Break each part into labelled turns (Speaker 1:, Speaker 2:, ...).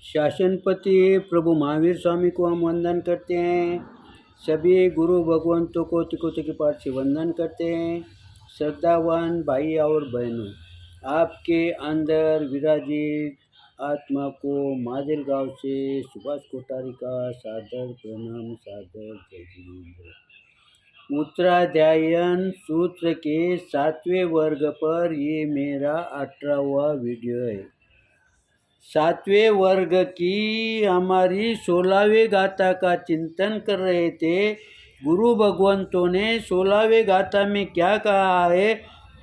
Speaker 1: शासनपति प्रभु महावीर स्वामी को हम वंदन करते हैं। सभी गुरु भगवंतों को तिकोते के पाठ से वंदन करते हैं। श्रद्धावान भाई और बहनों, आपके अंदर विराजित आत्मा को मादिल गांव से सुभाष कोठारी का सादर प्रणाम, सादर जय जिनेंद्र। उत्तराध्यायन सूत्र के 7वें वर्ग पर ये मेरा 18वां वीडियो है। 7वें वर्ग की हमारी 16वें गाथा का चिंतन कर रहे थे। गुरु भगवंतों ने 16वें गाथा में क्या कहा है?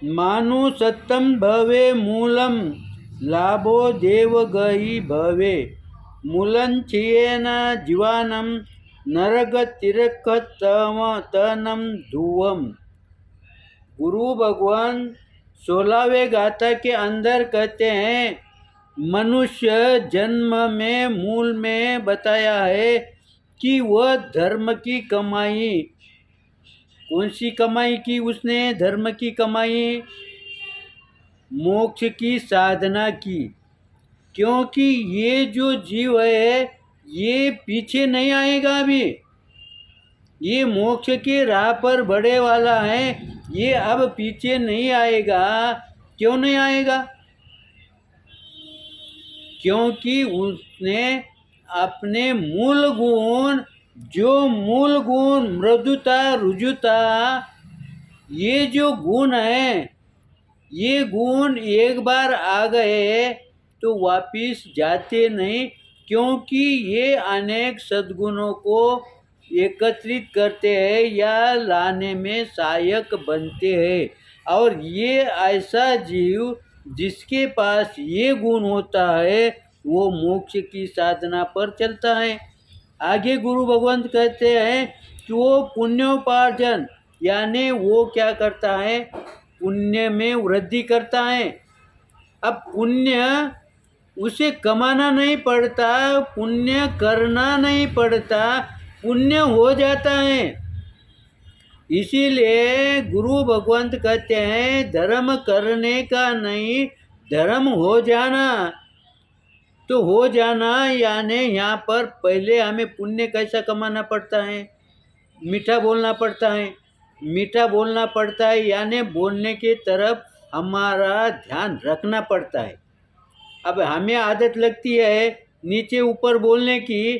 Speaker 1: मानु सत्यम भवे मूलम लाभो देवगहि भवे मूलं छियेन जीवानम नरगतिरकतनम धुवम। गुरु भगवान 16वें गाथा के अंदर कहते हैं, मनुष्य जन्म में मूल में बताया है कि वह धर्म की कमाई, कौन सी कमाई की उसने? धर्म की कमाई, मोक्ष की साधना की। क्योंकि ये जो जीव है ये पीछे नहीं आएगा। अभी ये मोक्ष के राह पर बढ़े वाला है, ये अब पीछे नहीं आएगा। क्यों नहीं आएगा? क्योंकि उसने अपने मूल गुण, जो मूल गुण मृदुता, रुजुता, ये जो गुण है, ये गुण एक बार आ गए तो वापिस जाते नहीं। क्योंकि ये अनेक सद्गुणों को एकत्रित करते हैं या लाने में सहायक बनते हैं। और ये ऐसा जीव जिसके पास ये गुण होता है वो मोक्ष की साधना पर चलता है। आगे गुरु भगवंत कहते हैं कि वो पुण्योपार्जन, यानी वो क्या करता है? पुण्य में वृद्धि करता है। अब पुण्य उसे कमाना नहीं पड़ता, पुण्य करना नहीं पड़ता, पुण्य हो जाता है। इसीलिए गुरु भगवंत कहते हैं धर्म करने का नहीं, धर्म हो जाना। तो हो जाना यानी यहाँ पर पहले हमें पुण्य कैसा कमाना पड़ता है? मीठा बोलना पड़ता है। मीठा बोलना पड़ता है यानी बोलने की तरफ हमारा ध्यान रखना पड़ता है। अब हमें आदत लगती है नीचे ऊपर बोलने की,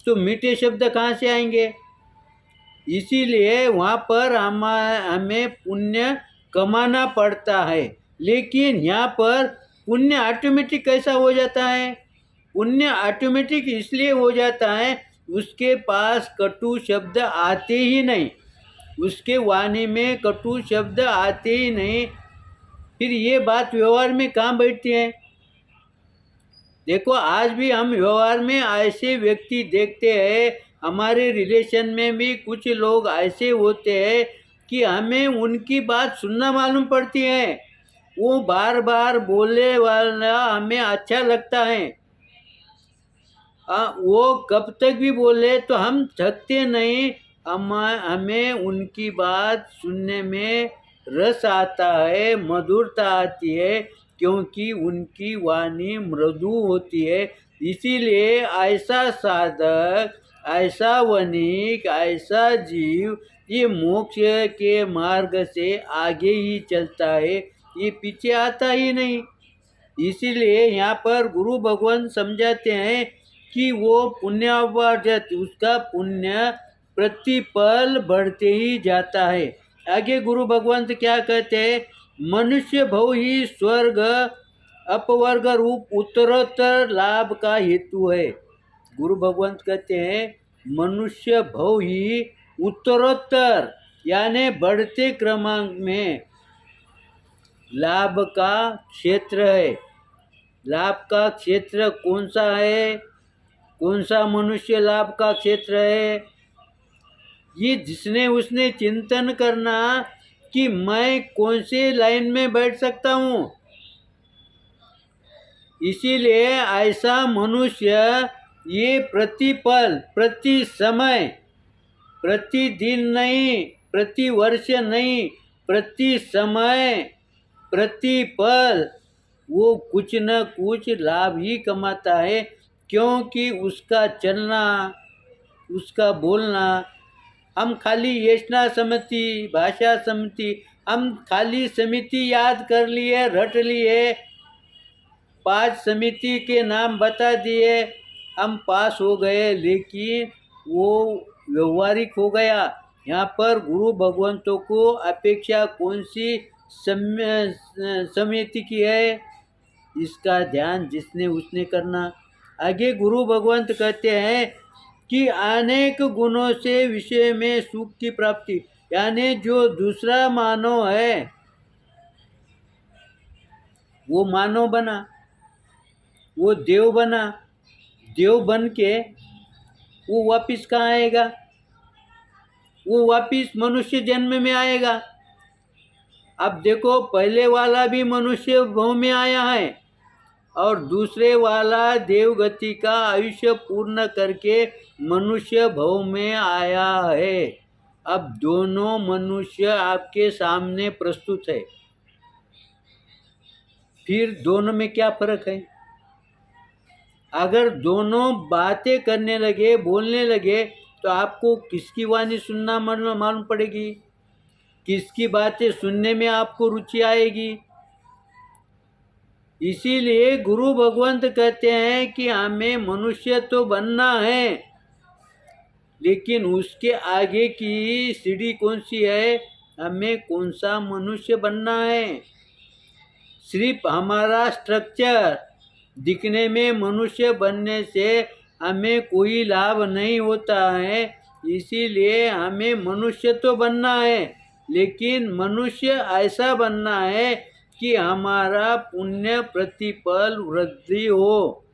Speaker 1: तो मीठे शब्द कहाँ से आएंगे? इसीलिए वहाँ पर हमें पुण्य कमाना पड़ता है। लेकिन यहाँ पर पुण्य ऑटोमेटिक कैसा हो जाता है? पुण्य ऑटोमेटिक इसलिए हो जाता है उसके पास कटु शब्द आते ही नहीं, उसके वाणी में कटु शब्द आते ही नहीं। फिर ये बात व्यवहार में कहाँ बैठती है? देखो, आज भी हम व्यवहार में ऐसे व्यक्ति देखते हैं, हमारे रिलेशन में भी कुछ लोग ऐसे होते हैं कि हमें उनकी बात सुनना मालूम पड़ती है। वो बार बार बोलने वाला हमें अच्छा लगता है। वो कब तक भी बोले तो हम थकते नहीं, हमें उनकी बात सुनने में रस आता है, मधुरता आती है, क्योंकि उनकी वाणी मृदु होती है। इसीलिए ऐसा साधक, ऐसा वणिक, ऐसा जीव ये मोक्ष के मार्ग से आगे ही चलता है, ये पीछे आता ही नहीं। इसीलिए यहाँ पर गुरु भगवान समझाते हैं कि वो पुण्यावर्जत, उसका पुण्य प्रतिपल बढ़ते ही जाता है। आगे गुरु भगवंत क्या कहते हैं? मनुष्य भव ही स्वर्ग अपवर्ग रूप उत्तरोत्तर लाभ का हेतु है। गुरु भगवंत कहते हैं मनुष्य भव ही उत्तरोत्तर यानी बढ़ते क्रमांक में लाभ का क्षेत्र है। लाभ का क्षेत्र कौन सा है? कौन सा मनुष्य लाभ का क्षेत्र है? ये जिसने उसने चिंतन करना कि मैं कौन से लाइन में बैठ सकता हूँ। इसीलिए ऐसा मनुष्य ये प्रतिपल, प्रति समय, प्रतिदिन नहीं, प्रति वर्ष नहीं, प्रति समय, प्रतिपल वो कुछ न कुछ लाभ ही कमाता है। क्योंकि उसका चलना, उसका बोलना, हम खाली येष्णा समिति, भाषा समिति, हम खाली समिति याद कर लिए, रट लिए, 5 समिति के नाम बता दिए, हम पास हो गए, लेकिन वो व्यवहारिक हो गया। यहाँ पर गुरु भगवंतों को अपेक्षा कौन सी समिति की है, इसका ध्यान जिसने उसने करना। आगे गुरु भगवंत कहते हैं कि अनेक गुणों से विषय में सुख की प्राप्ति, यानी जो दूसरा मानव है वो मानव बना, वो देव बना, देव बन के वो वापिस कहाँ आएगा, वो वापिस मनुष्य जन्म में आएगा। अब देखो, पहले वाला भी मनुष्य भाव में आया है और दूसरे वाला देवगति का आयुष्य पूर्ण करके मनुष्य भाव में आया है। अब दोनों मनुष्य आपके सामने प्रस्तुत है, फिर दोनों में क्या फर्क है? अगर दोनों बातें करने लगे, बोलने लगे, तो आपको किसकी वाणी सुनना मालूम पड़ेगी, किसकी बातें सुनने में आपको रुचि आएगी। इसीलिए गुरु भगवंत कहते हैं कि हमें मनुष्य तो बनना है, लेकिन उसके आगे की सीढ़ी कौन सी है, हमें कौन सा मनुष्य बनना है। सिर्फ हमारा स्ट्रक्चर दिखने में मनुष्य बनने से हमें कोई लाभ नहीं होता है। इसीलिए हमें मनुष्य तो बनना है, लेकिन मनुष्य ऐसा बनना है कि हमारा पुण्य प्रतिपल वृद्धि हो,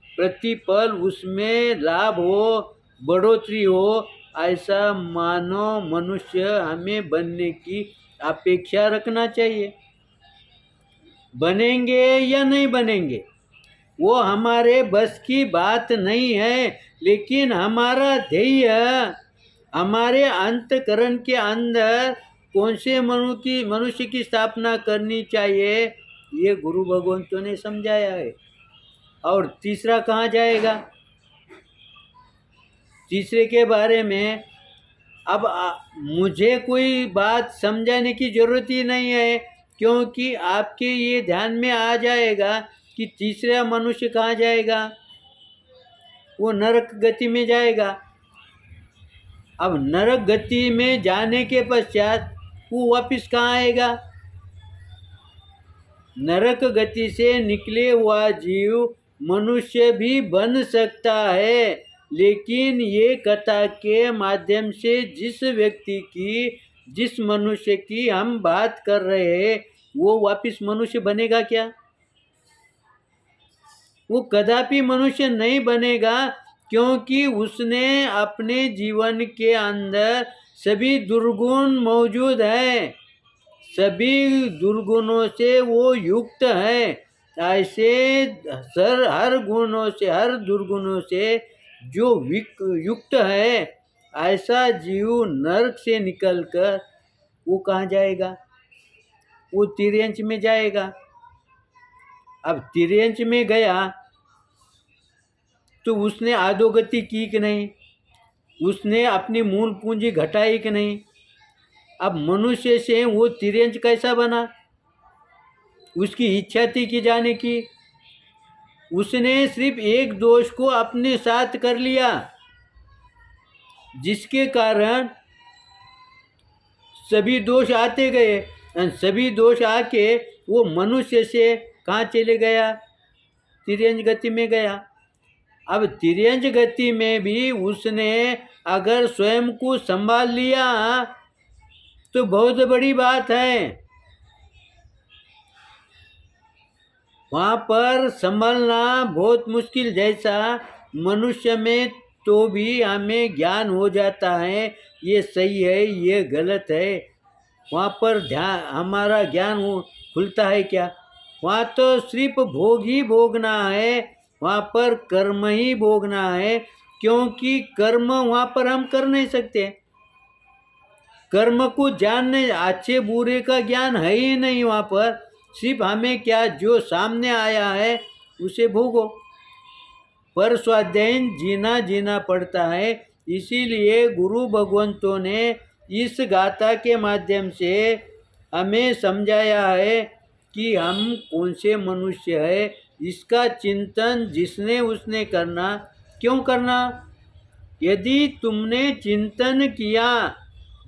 Speaker 1: प्रतिपल उसमें लाभ हो, बढ़ोतरी हो। ऐसा मानव मनुष्य हमें बनने की अपेक्षा रखना चाहिए। बनेंगे या नहीं बनेंगे वो हमारे बस की बात नहीं है, लेकिन हमारा ध्येय, हमारे अंतकरण के अंदर कौन से मनुष्य की स्थापना करनी चाहिए, ये गुरु भगवंतों ने समझाया है। और तीसरा कहाँ जाएगा, तीसरे के बारे में अब मुझे कोई बात समझाने की ज़रूरत ही नहीं है, क्योंकि आपके ये ध्यान में आ जाएगा कि तीसरा मनुष्य कहाँ जाएगा, वो नरक गति में जाएगा। अब नरक गति में जाने के पश्चात वो वापिस कहाँ आएगा? नरक गति से निकले हुआ जीव मनुष्य भी बन सकता है, लेकिन ये कथा के माध्यम से जिस व्यक्ति की, जिस मनुष्य की हम बात कर रहे हैं, वो वापिस मनुष्य बनेगा क्या? वो कदापि मनुष्य नहीं बनेगा, क्योंकि उसने अपने जीवन के अंदर सभी दुर्गुण मौजूद हैं, सभी दुर्गुणों से वो युक्त है। ऐसे हर गुणों से, हर दुर्गुणों से जो युक्त है, ऐसा जीव नरक से निकलकर वो कहाँ जाएगा? वो तिर्यंच में जाएगा। अब तिर्यंच में गया तो उसने अधोगति की कि नहीं, उसने अपनी मूल पूंजी घटाई कि नहीं। अब मनुष्य से वो तिर्यंच कैसा बना? उसकी इच्छा थी कि जाने की, उसने सिर्फ एक दोष को अपने साथ कर लिया, जिसके कारण सभी दोष आते गए, और सभी दोष आके वो मनुष्य से कहाँ चले गया? तिर्यंच गति में गया। अब तिर्यंच गति में भी उसने अगर स्वयं को संभाल लिया तो बहुत बड़ी बात है। वहाँ पर संभलना बहुत मुश्किल, जैसा मनुष्य में तो भी हमें ज्ञान हो जाता है, ये सही है, ये गलत है। वहाँ पर ध्यान, हमारा ज्ञान खुलता है क्या? वहाँ तो सिर्फ भोग ही भोगना है, वहाँ पर कर्म ही भोगना है, क्योंकि कर्म वहाँ पर हम कर नहीं सकते। कर्म को जानने, अच्छे बुरे का ज्ञान है ही नहीं वहाँ पर। सिर्फ हमें क्या, जो सामने आया है उसे भोगो। पर स्वाध्यायन जीना पड़ता है। इसीलिए गुरु भगवंतों ने इस गाथा के माध्यम से हमें समझाया है कि हम कौन से मनुष्य है। इसका चिंतन जिसने उसने करना। क्यों करना? यदि तुमने चिंतन किया,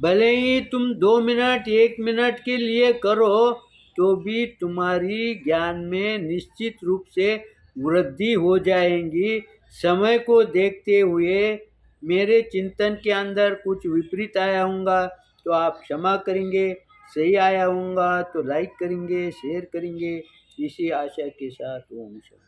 Speaker 1: भले ही तुम 2 मिनट 1 मिनट के लिए करो, तो भी तुम्हारी ज्ञान में निश्चित रूप से वृद्धि हो जाएगी। समय को देखते हुए मेरे चिंतन के अंदर कुछ विपरीत आया होगा तो आप क्षमा करेंगे, सही आया होगा तो लाइक करेंगे, शेयर करेंगे। इसी आशा के साथ ओम शांति।